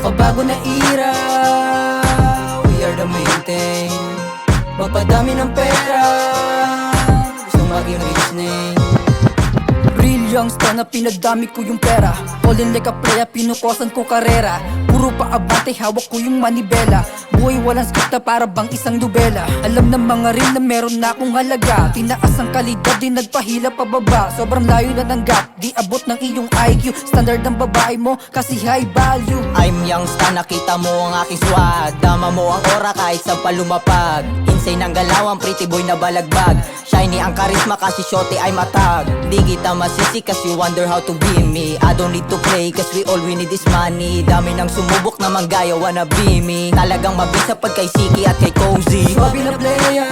Makabago na era, we are the main thing. Magpadami ng pera, gusto maging rich name. Real youngster na pinagdami ko yung pera. Falling like a playa, pinukosan ko karera. Puro pa abante, hawak ko yung manibela. Buhay walang script na para bang isang nobela. Alam ng mga rin na meron na akong halaga. Tinaas ang kalidad, di nagpahila pababa. Sobrang layo na ng gap, di abot ng iyong IQ. Standard ng babae mo, kasi high value. I'm youngster, nakita mo ang aking swag. Dama mo ang aura kahit saan pa lumapag. Insane ang galaw, ang pretty boy na balagbag. Shiny ang karisma kasi shorty ay matag. Di kita masisi cause you wonder how to be me. I don't need to play cause all we need is money. Dami nang sumubok na manggaya wanna be me. Talagang mabisa pag kay Siki at kay Cozy. Swabe na playa,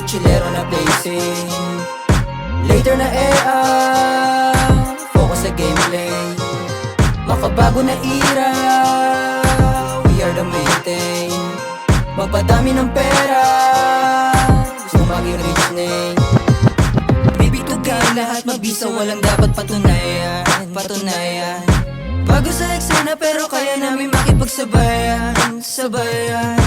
chilero na placing. Later na EA, focus sa gameplay. Makabago na era, we are the main thing. Magpadami ng pera, gusto maging rich name. Baby to game, lahat mabisa, walang dapat patunayan. Patunayan. Bago sa eksena pero kaya namin makipagsabayan. Sabayan.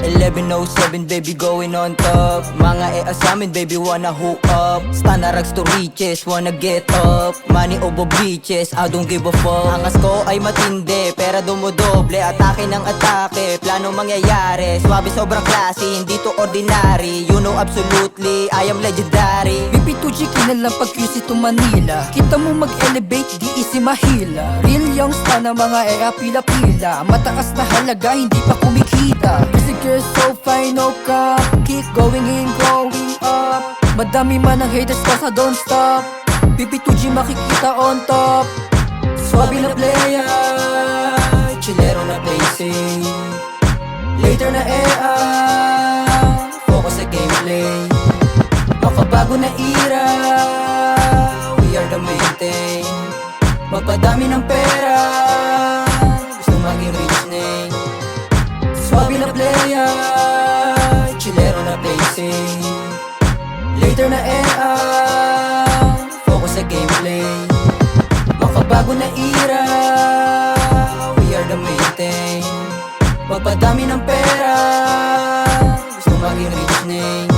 1107 baby going on top. Mga sa amin baby wanna hook up. Stan na rags to riches, wanna get up. Money over bitches, I don't give a fuck. Angas ko ay matindi, pera dumodoble. Atake ng atake, plano mangyayari. Swabe sobrang klase, hindi to ordinary. You know absolutely, I am legendary. BP2G kinalang pag QC to Manila. Kita mo mag-elevate, di easy mahila. Real youngster na mga pila-pila. Mataas na halaga, hindi pa kumikita. Kasi girls so fine, no cap. Keep going in, going up. Madami man ang haters cause I don't stop. BP2G makikita on top. Swabe na playa, chilero na placing. Later na EA, focus sa gameplay. Makabago na era, we are the main thing. Magpadami ng pera, gusto maging rich name. Swabe na playa, chilero na placing. Later na EA, focus sa gameplay. Makabago na era, we are the main thing. Magpadami ng pera, gusto maging rich name.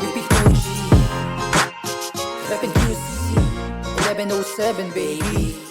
BP2G, Rapid QC, 1107 baby.